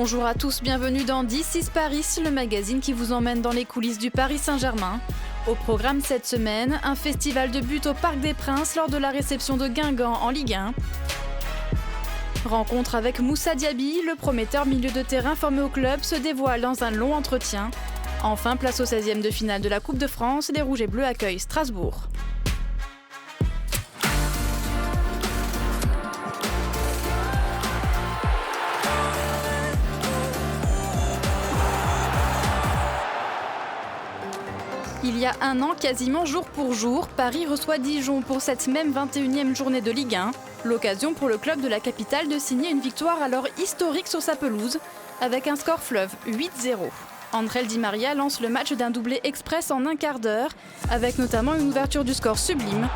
Bonjour à tous, bienvenue dans This is Paris, le magazine qui vous emmène dans les coulisses du Paris Saint-Germain. Au programme cette semaine, un festival de buts au Parc des Princes lors de la réception de Guingamp en Ligue 1. Rencontre avec Moussa Diaby, le prometteur milieu de terrain formé au club se dévoile dans un long entretien. Enfin, place au 16e de finale de la Coupe de France, les Rouges et Bleus accueillent Strasbourg. Il y a un an, quasiment jour pour jour, Paris reçoit Dijon pour cette même 21e journée de Ligue 1. L'occasion pour le club de la capitale de signer une victoire alors historique sur sa pelouse, avec un score fleuve 8-0. André Di Maria lance le match d'un doublé express en un quart d'heure, avec notamment une ouverture du score sublime.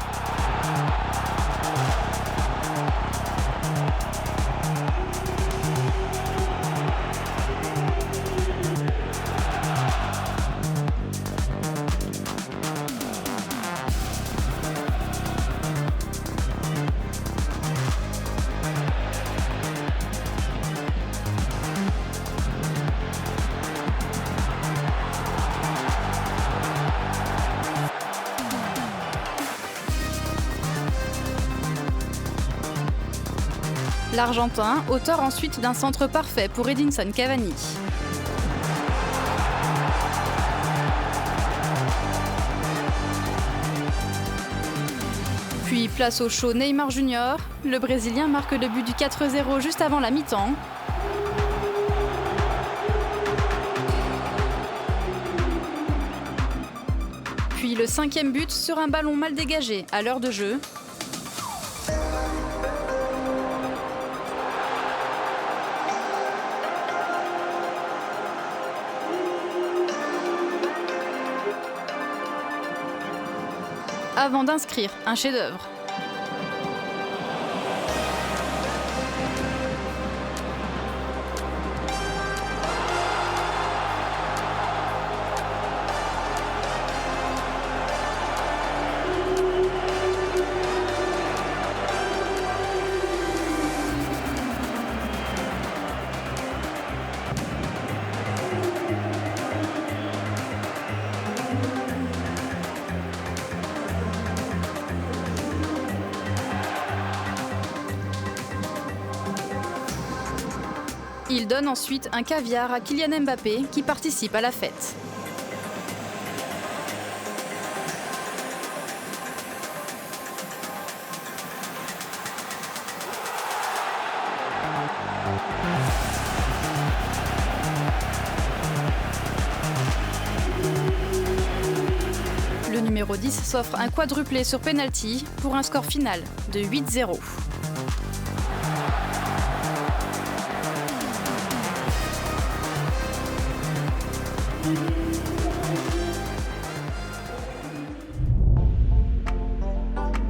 L'Argentin, auteur ensuite d'un centre parfait pour Edinson Cavani. Puis place au show Neymar Junior. Le Brésilien marque le but du 4-0 juste avant la mi-temps. Puis le 5e but sur un ballon mal dégagé à l'heure de jeu. Avant d'inscrire un chef-d'œuvre. Il donne ensuite un caviar à Kylian Mbappé qui participe à la fête. Le numéro 10 s'offre un quadruplé sur penalty pour un score final de 8-0.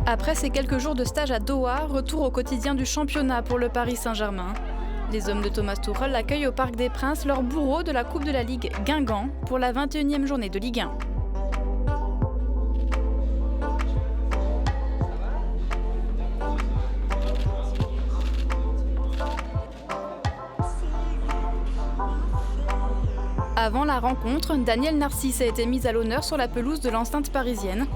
Après ces quelques jours de stage à Doha, retour au quotidien du championnat pour le Paris Saint-Germain. Les hommes de Thomas Tuchel accueillent au Parc des Princes leur bourreau de la Coupe de la Ligue Guingamp pour la 21e journée de Ligue 1. Avant la rencontre, Daniel Narcisse a été mis à l'honneur sur la pelouse de l'enceinte parisienne.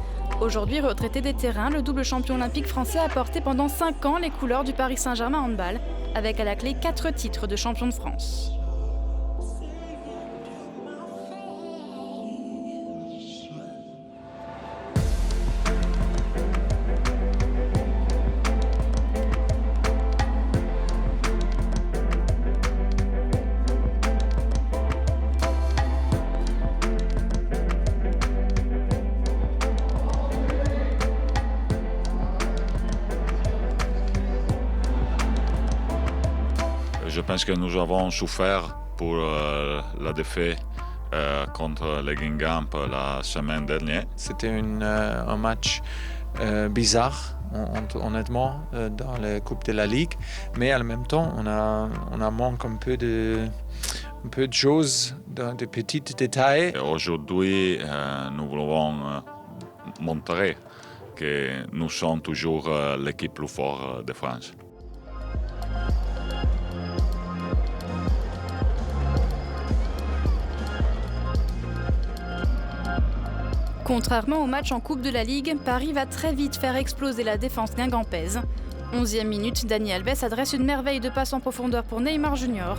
Aujourd'hui retraité des terrains, le double champion olympique français a porté pendant 5 ans les couleurs du Paris Saint-Germain handball, avec à la clé 4 titres de champion de France. Je pense que nous avons souffert pour la défaite contre les Guingamp la semaine dernière. C'était un match bizarre, honnêtement, dans la Coupe de la Ligue, mais en même temps, on a manqué un peu de choses, de petits détails. Et aujourd'hui, nous voulons montrer que nous sommes toujours l'équipe plus forte de France. Contrairement au match en Coupe de la Ligue, Paris va très vite faire exploser la défense guingampaise. 11e minute, Dani Alves adresse une merveille de passe en profondeur pour Neymar Junior.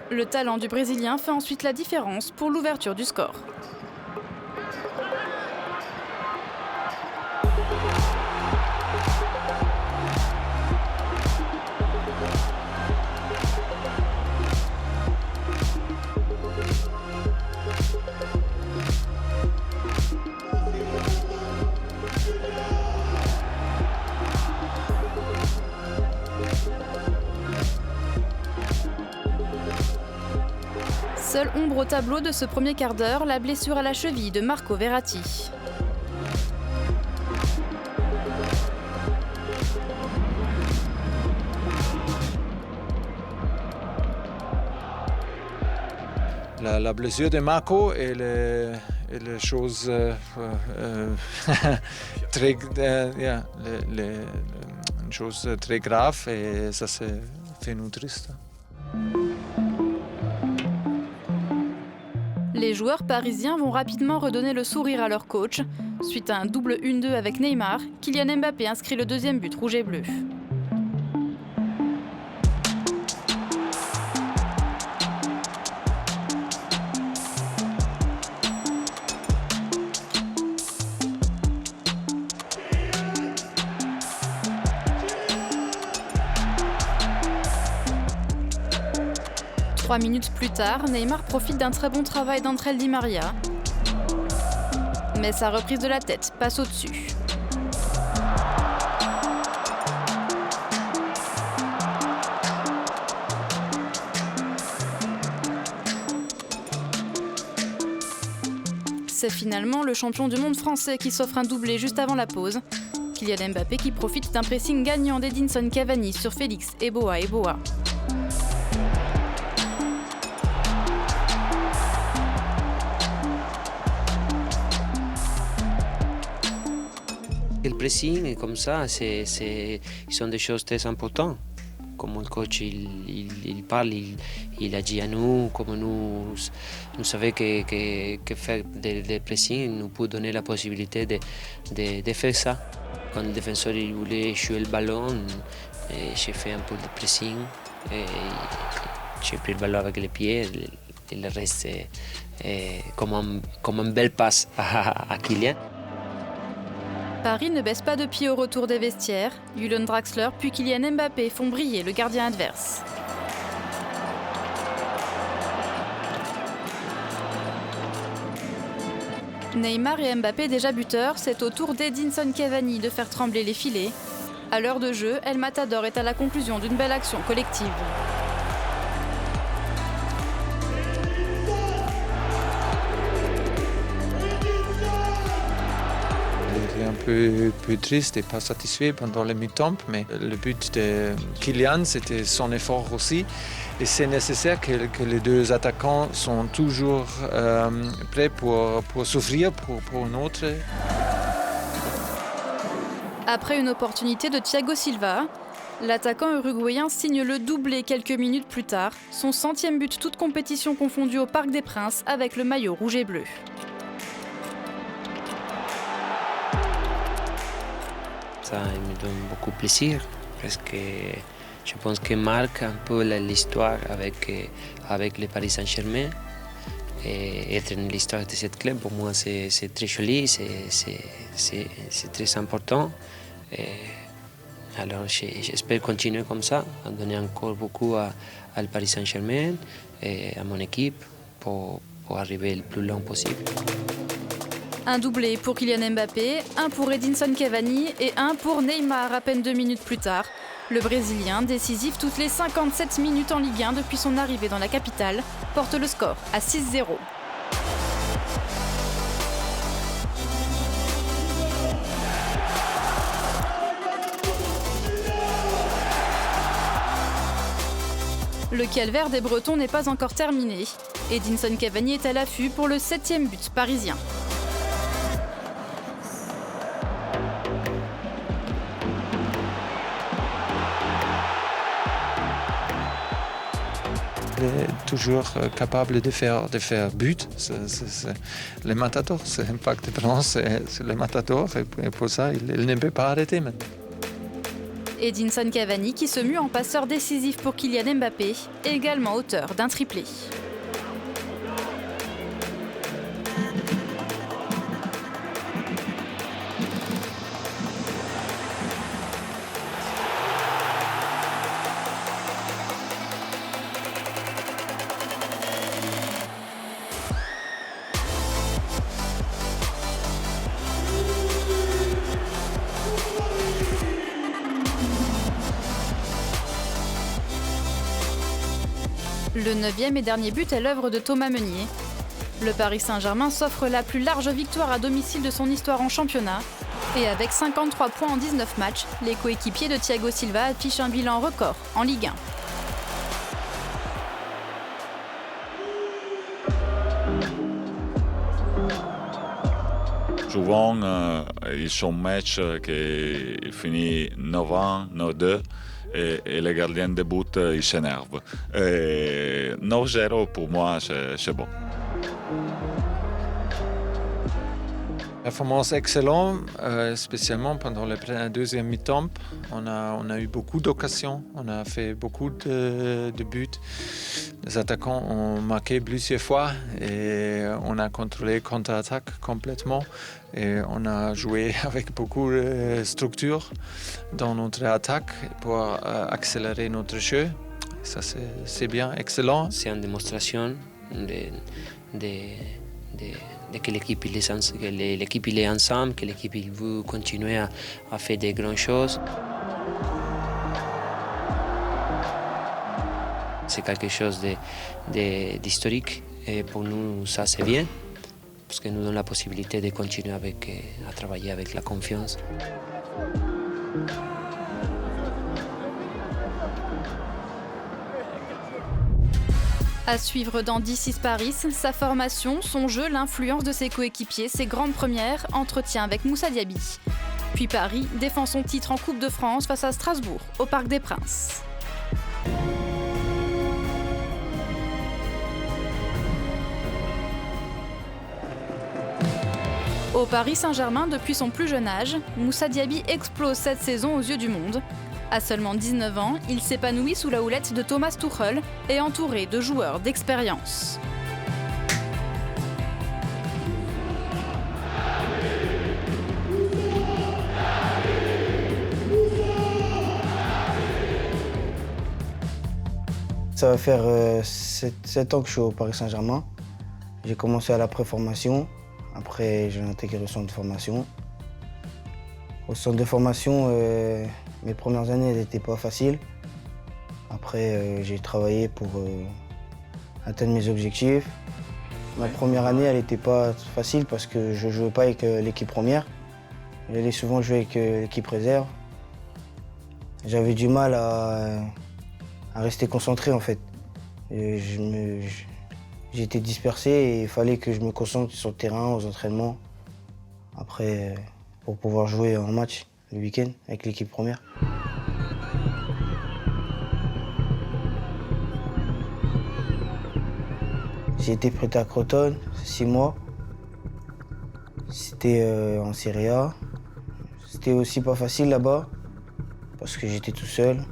Le talent du Brésilien fait ensuite la différence pour l'ouverture du score. Seule ombre au tableau de ce premier quart d'heure, la blessure à la cheville de Marco Verratti. La blessure de Marco est la chose très, une chose très grave et ça fait nous triste. Les joueurs parisiens vont rapidement redonner le sourire à leur coach. Suite à un double 1-2 avec Neymar, Kylian Mbappé inscrit le deuxième but rouge et bleu. Trois minutes plus tard, Neymar profite d'un très bon travail d'André Di Maria. Mais sa reprise de la tête passe au-dessus. C'est finalement le champion du monde français qui s'offre un doublé juste avant la pause. Kylian Mbappé qui profite d'un pressing gagnant d'Edinson Cavani sur Félix Eboa. Le pressing et comme ça, ils sont des choses très importantes. Comme le coach il parle, il a dit à nous, comme nous savons que faire des pressing nous peut donner la possibilité de faire ça. Quand le défenseur il voulait jouer le ballon, j'ai fait un peu de pressing, et j'ai pris le ballon avec les pieds et le reste comme un bel passe à Kylian. Paris ne baisse pas de pied au retour des vestiaires. Julian Draxler puis Kylian Mbappé font briller le gardien adverse. Neymar et Mbappé déjà buteurs, c'est au tour d'Edinson Cavani de faire trembler les filets. À l'heure de jeu, El Matador est à la conclusion d'une belle action collective. Un peu triste et pas satisfait pendant le mi-temps, mais le but de Kylian, c'était son effort aussi. Et c'est nécessaire que les deux attaquants sont toujours prêts pour s'ouvrir pour une autre. Après une opportunité de Thiago Silva, l'attaquant uruguayen signe le doublé quelques minutes plus tard, son 100e but toute compétition confondue au Parc des Princes avec le maillot rouge et bleu. Ça me donne beaucoup de plaisir parce que je pense qu'il marque un peu l'histoire avec le Paris Saint-Germain. Et être dans l'histoire de cette club, pour moi, c'est très joli, c'est très important. Et alors, j'espère continuer comme ça, à donner encore beaucoup à le Paris Saint-Germain et à mon équipe pour arriver le plus loin possible. Un doublé pour Kylian Mbappé, un pour Edinson Cavani et un pour Neymar à peine 2 minutes plus tard. Le Brésilien, décisif toutes les 57 minutes en Ligue 1 depuis son arrivée dans la capitale, porte le score à 6-0. Le calvaire des Bretons n'est pas encore terminé. Edinson Cavani est à l'affût pour le 7e but parisien. toujours capable de faire but. Les matadors, c'est Impact de Valence, c'est les matadors et pour ça, il ne peut pas arrêter maintenant. Edinson Cavani qui se mue en passeur décisif pour Kylian Mbappé, également auteur d'un triplé. Le 9e et dernier but est l'œuvre de Thomas Meunier. Le Paris Saint-Germain s'offre la plus large victoire à domicile de son histoire en championnat. Et avec 53 points en 19 matchs, les coéquipiers de Thiago Silva affichent un bilan record en Ligue 1. Souvent, ils sont matchs qui finissent 9-1, 9-2 et les gardiens de but ils s'énervent. 9-0 pour moi, c'est bon. Performance excellente, spécialement pendant la deuxième mi-temps. On a eu beaucoup d'occasions, on a fait beaucoup de buts. Les attaquants ont marqué plusieurs fois et on a contrôlé contre-attaque complètement. Et on a joué avec beaucoup de structure dans notre attaque pour accélérer notre jeu. Ça, c'est bien, excellent. C'est une démonstration que l'équipe il est ensemble, que l'équipe il veut continuer à faire des grandes choses. C'est quelque chose d'historique et pour nous ça c'est bien parce que nous donne la possibilité de continuer à travailler avec la confiance. À suivre dans D6 Paris, sa formation, son jeu, l'influence de ses coéquipiers, ses grandes premières, entretien avec Moussa Diaby. Puis Paris défend son titre en Coupe de France face à Strasbourg, au Parc des Princes. Au Paris Saint-Germain, depuis son plus jeune âge, Moussa Diaby explose cette saison aux yeux du monde. À seulement 19 ans, il s'épanouit sous la houlette de Thomas Tuchel et entouré de joueurs d'expérience. Ça va faire 7 ans que je suis au Paris Saint-Germain. J'ai commencé à la préformation, après j'ai intégré le centre de formation. Au centre de formation, mes premières années, elles n'étaient pas faciles. Après, j'ai travaillé pour atteindre mes objectifs. Ma première année, elle n'était pas facile parce que je ne jouais pas avec l'équipe première. J'allais souvent jouer avec l'équipe réserve. J'avais du mal à rester concentré en fait. J'étais dispersé et il fallait que je me concentre sur le terrain, aux entraînements. Après, pour pouvoir jouer en match le week-end avec l'équipe première. J'ai été prêté à Crotone, 6 mois. C'était en Serie A. C'était aussi pas facile là-bas parce que j'étais tout seul.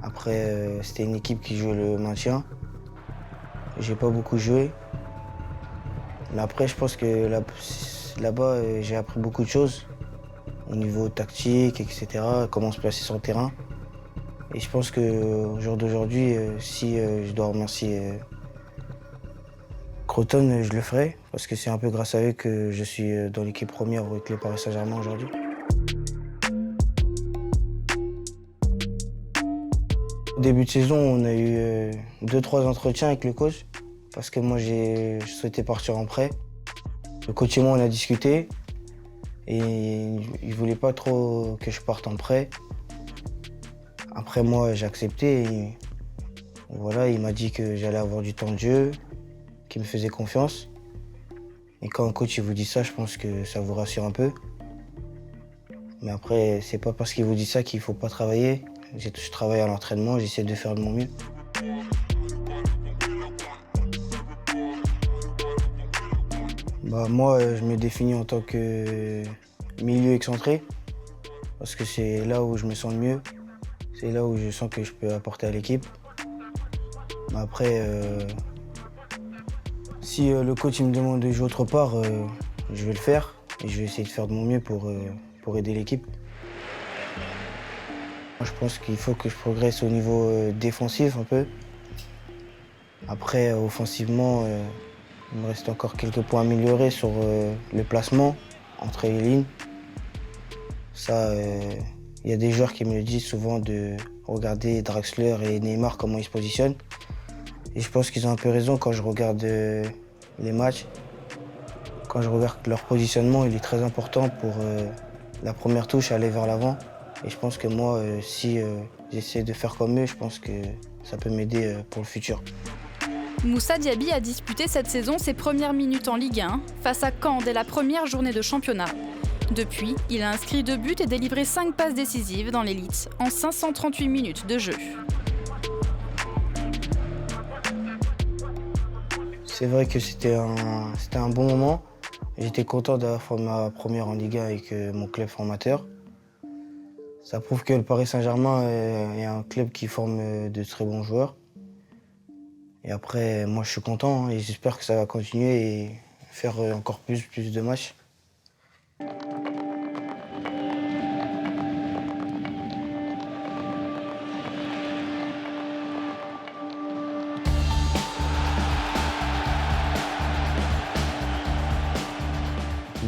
Après, c'était une équipe qui jouait le maintien. J'ai pas beaucoup joué. Mais après, je pense que là-bas, j'ai appris beaucoup de choses au niveau tactique, etc., comment se placer sur le terrain. Et je pense qu'au jour d'aujourd'hui, si je dois remercier Crotone, je le ferai, parce que c'est un peu grâce à eux que je suis dans l'équipe première avec le Paris Saint-Germain aujourd'hui. Au début de saison, on a eu 2-3 entretiens avec le coach, parce que moi, je souhaitais partir en prêt. Le coach et moi, on a discuté, et il ne voulait pas trop que je parte en prêt. Après, moi, j'ai accepté, et voilà, il m'a dit que j'allais avoir du temps de jeu, qu'il me faisait confiance. Et quand un coach il vous dit ça, je pense que ça vous rassure un peu. Mais après, c'est pas parce qu'il vous dit ça qu'il ne faut pas travailler. Je travaille à l'entraînement, j'essaie de faire de mon mieux. Moi, je me définis en tant que milieu excentré parce que c'est là où je me sens le mieux. C'est là où je sens que je peux apporter à l'équipe. Mais après, si le coach me demande de jouer autre part, je vais le faire et je vais essayer de faire de mon mieux pour aider l'équipe. Je pense qu'il faut que je progresse au niveau défensif un peu. Après, offensivement, il me reste encore quelques points à améliorer sur le placement entre les lignes. Ça, il y a des joueurs qui me le disent souvent de regarder Draxler et Neymar, comment ils se positionnent. Et je pense qu'ils ont un peu raison quand je regarde les matchs. Quand je regarde leur positionnement, il est très important pour la première touche, aller vers l'avant. Et je pense que moi, si j'essaie de faire comme eux, je pense que ça peut m'aider pour le futur. Moussa Diaby a disputé cette saison ses premières minutes en Ligue 1 face à Caen dès la première journée de championnat. Depuis, il a inscrit 2 buts et délivré 5 passes décisives dans l'élite en 538 minutes de jeu. C'est vrai que c'était un bon moment. J'étais content d'avoir fait ma première en Ligue 1 avec mon club formateur. Ça prouve que le Paris Saint-Germain est un club qui forme de très bons joueurs. Et après, moi, je suis content et j'espère que ça va continuer et faire encore plus de matchs.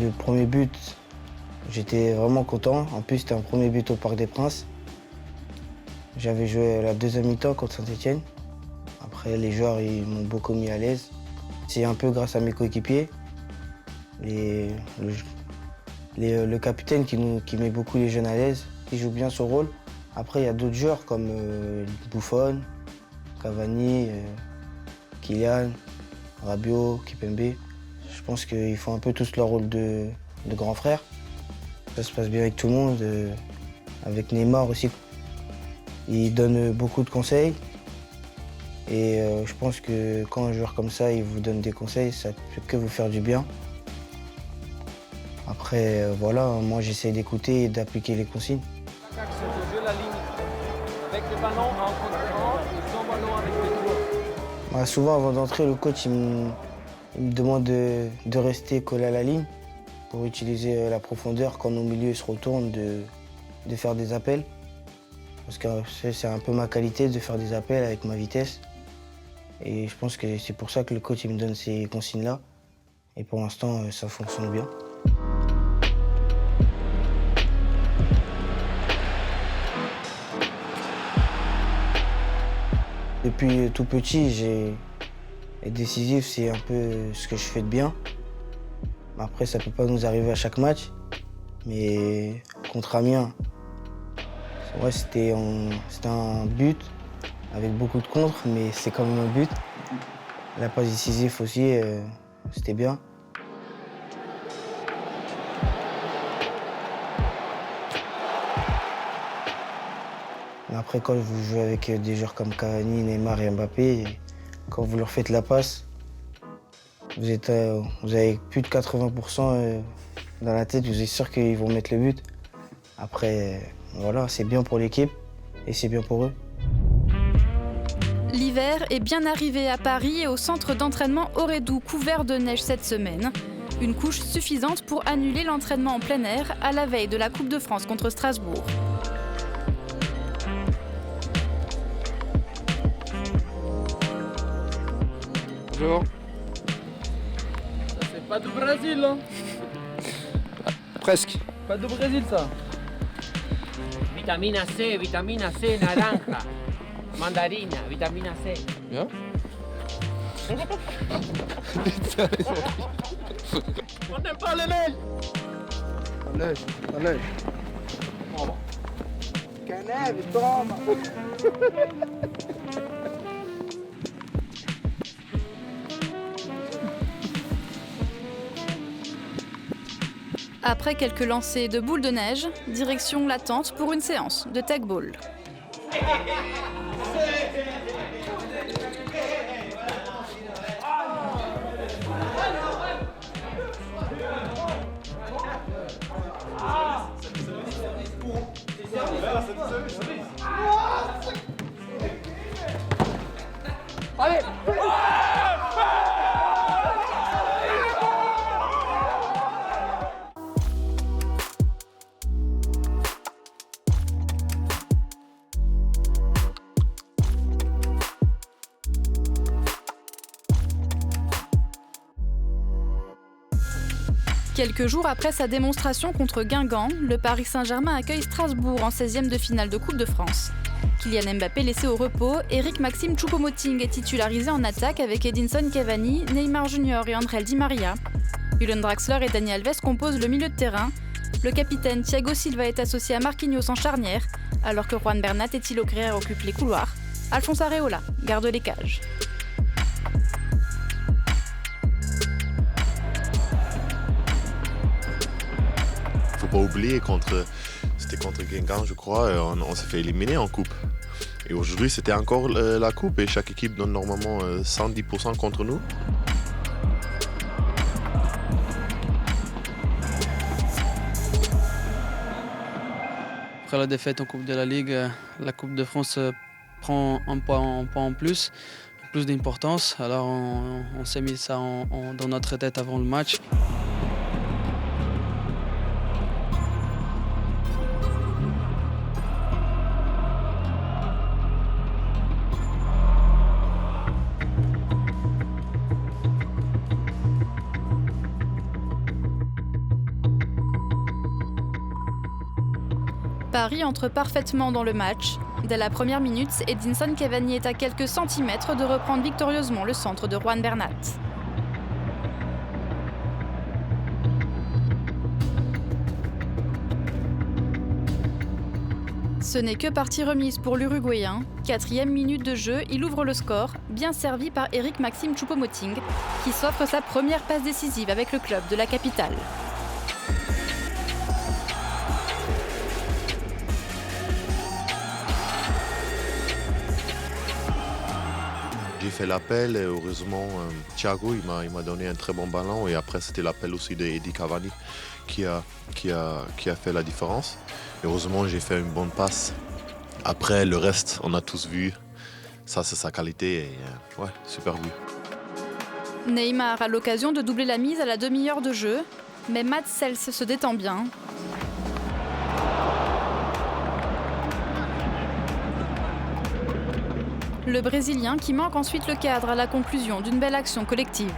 Le premier but, j'étais vraiment content. En plus, c'était un premier but au Parc des Princes. J'avais joué la deuxième mi-temps contre Saint-Etienne. Après, les joueurs ils m'ont beaucoup mis à l'aise. C'est un peu grâce à mes coéquipiers. Le capitaine qui met beaucoup les jeunes à l'aise, qui joue bien son rôle. Après, il y a d'autres joueurs comme Buffon, Cavani, Kylian, Rabiot, Kimpembe. Je pense qu'ils font un peu tous leur rôle de grand frère. Ça se passe bien avec tout le monde, avec Neymar aussi. Il donne beaucoup de conseils. Et je pense que quand un joueur comme ça, il vous donne des conseils, ça ne peut que vous faire du bien. Après, voilà, moi j'essaie d'écouter et d'appliquer les consignes. Souvent avant d'entrer, le coach il me demande de rester collé à la ligne pour utiliser la profondeur quand nos milieux se retournent, de faire des appels. Parce que c'est un peu ma qualité de faire des appels avec ma vitesse. Et je pense que c'est pour ça que le coach il me donne ces consignes-là. Et pour l'instant, ça fonctionne bien. Depuis tout petit, être décisif, c'est un peu ce que je fais de bien. Après, ça ne peut pas nous arriver à chaque match. Mais contre Amiens, ouais, c'était un but avec beaucoup de contres, mais c'est quand même un but. La passe décisive aussi, c'était bien. Mais après, quand vous jouez avec des joueurs comme Cavani, Neymar et Mbappé, quand vous leur faites la passe, vous avez plus de 80% dans la tête, vous êtes sûr qu'ils vont mettre le but. Après, voilà, c'est bien pour l'équipe et c'est bien pour eux. L'hiver est bien arrivé à Paris et au centre d'entraînement Aurédoux couvert de neige cette semaine. Une couche suffisante pour annuler l'entraînement en plein air à la veille de la Coupe de France contre Strasbourg. Bonjour. Ça c'est pas du Brésil, hein? Presque. Pas du Brésil, ça. Vitamina C, naranja, mandarina, vitamina C. Bien. On n'aime pas les neige. La neige. Que neve, toma. Après quelques lancers de boules de neige, direction la tente pour une séance de tech ball. Quelques jours après sa démonstration contre Guingamp, le Paris Saint-Germain accueille Strasbourg en 16e de finale de Coupe de France. Kylian Mbappé laissé au repos, Eric Maxime Choupo-Moting est titularisé en attaque avec Edinson Cavani, Neymar Jr. et André Di Maria. Julian Draxler et Dani Alves composent le milieu de terrain. Le capitaine Thiago Silva est associé à Marquinhos en charnière, alors que Juan Bernat et Thilo Kehrer occupent les couloirs. Alphonse Areola garde les cages. Faut pas oublier, c'était contre Guingamp, je crois, on s'est fait éliminer en coupe. Et aujourd'hui, c'était encore la coupe et chaque équipe donne normalement 110% contre nous. Après la défaite en Coupe de la Ligue, la Coupe de France prend un point en plus d'importance. Alors on s'est mis ça dans notre tête avant le match. Paris entre parfaitement dans le match. Dès la première minute, Edinson Cavani est à quelques centimètres de reprendre victorieusement le centre de Juan Bernat. Ce n'est que partie remise pour l'Uruguayen. 4e minute de jeu, il ouvre le score, bien servi par Eric Maxime Choupo-Moting, qui s'offre sa première passe décisive avec le club de la capitale. J'ai fait l'appel et heureusement Thiago il m'a donné un très bon ballon et après c'était l'appel aussi de Eddie Cavani qui a fait la différence. Et heureusement j'ai fait une bonne passe. Après le reste on a tous vu, ça c'est sa qualité et ouais, super but. Neymar a l'occasion de doubler la mise à la demi-heure de jeu, mais Mats Sels se détend bien. Le Brésilien qui manque ensuite le cadre à la conclusion d'une belle action collective.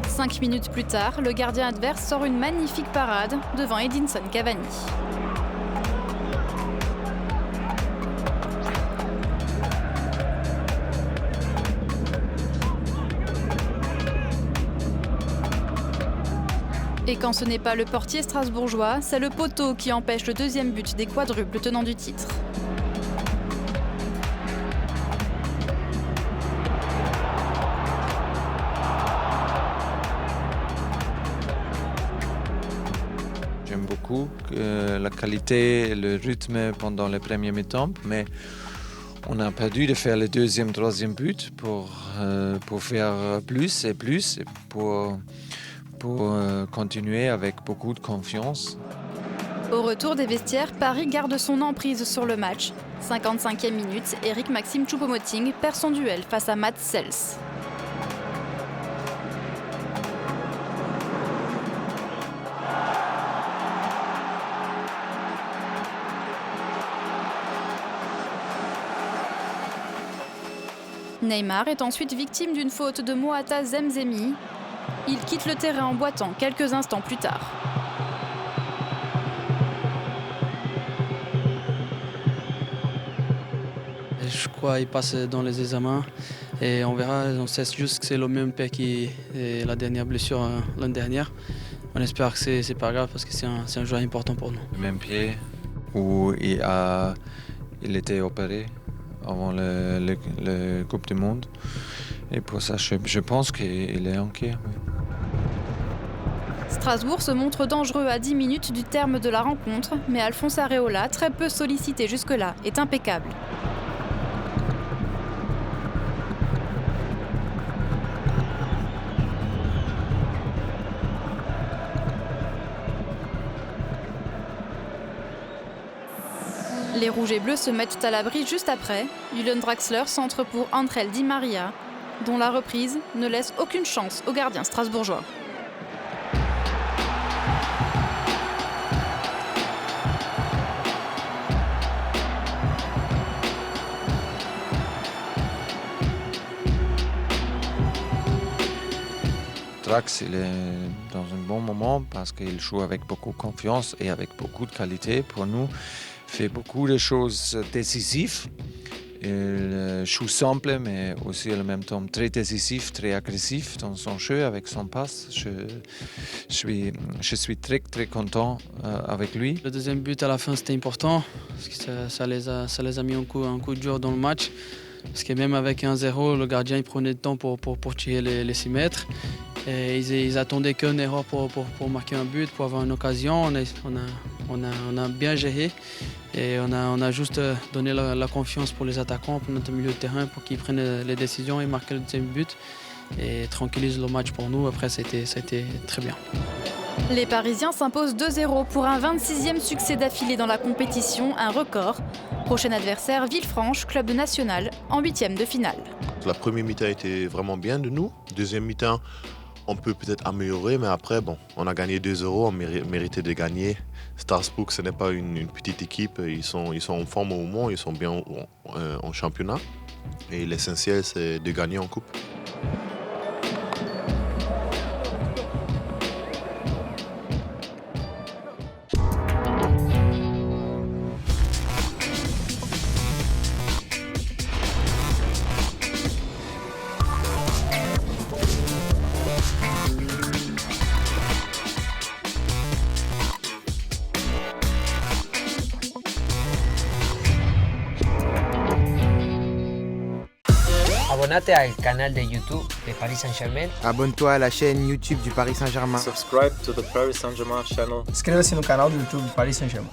Cinq minutes plus tard, le gardien adverse sort une magnifique parade devant Edinson Cavani. Et quand ce n'est pas le portier strasbourgeois, c'est le poteau qui empêche le deuxième but des quadruples tenants du titre. J'aime beaucoup la qualité et le rythme pendant les premiers mi-temps, mais on a perdu de faire le deuxième, troisième but pour faire plus et pour continuer avec beaucoup de confiance. Au retour des vestiaires, Paris garde son emprise sur le match. 55e minute, Eric Maxime Choupo-Moting perd son duel face à Mats Sels. Neymar est ensuite victime d'une faute de Moata Zemzemi. Il quitte le terrain en boitant quelques instants plus tard. Je crois qu'il passe dans les examens et on verra. On sait juste que c'est le même pied qui est la dernière blessure l'année dernière. On espère que c'est pas grave parce que c'est un joueur important pour nous. Le même pied où il était opéré avant le Coupe du Monde. Et pour ça, je pense qu'il est inquiet. Oui. Strasbourg se montre dangereux à 10 minutes du terme de la rencontre, mais Alphonse Areola, très peu sollicité jusque-là, est impeccable. Les rouges et bleus se mettent à l'abri juste après. Julian Draxler centre pour Andrel Di Maria, dont la reprise ne laisse aucune chance aux gardiens strasbourgeois. Drax, il est dans un bon moment parce qu'il joue avec beaucoup de confiance et avec beaucoup de qualité. Pour nous, il fait beaucoup de choses décisives. Il joue simple, mais aussi en même temps très décisif, très agressif dans son jeu avec son passe. Je suis très très content avec lui. Le deuxième but à la fin c'était important parce que ça les a mis un coup dur dans le match. Parce que même avec 1-0, le gardien il prenait le temps pour tirer les 6 mètres. Et ils attendaient qu'une erreur pour marquer un but, pour avoir une occasion. On a bien géré et on a juste donné la confiance pour les attaquants, pour notre milieu de terrain, pour qu'ils prennent les décisions et marquent le deuxième but et tranquillisent le match pour nous. Après, ça a été très bien. Les Parisiens s'imposent 2-0 pour un 26e succès d'affilée dans la compétition, un record. Prochain adversaire, Villefranche, club national, en 8e de finale. La première mi-temps était vraiment bien de nous. Deuxième mi-temps, on peut peut-être améliorer, mais après, on a gagné 2-0, on méritait de gagner. Strasbourg, ce n'est pas une petite équipe, ils sont en forme au moment, ils sont bien en championnat. Et l'essentiel, c'est de gagner en coupe. Abonnate al canal de YouTube de Paris Saint-Germain. Abonne-toi à la chaîne YouTube du Paris Saint-Germain. Subscribe to the Paris Saint-Germain channel. Inscreva-se no canal do YouTube do Paris Saint-Germain.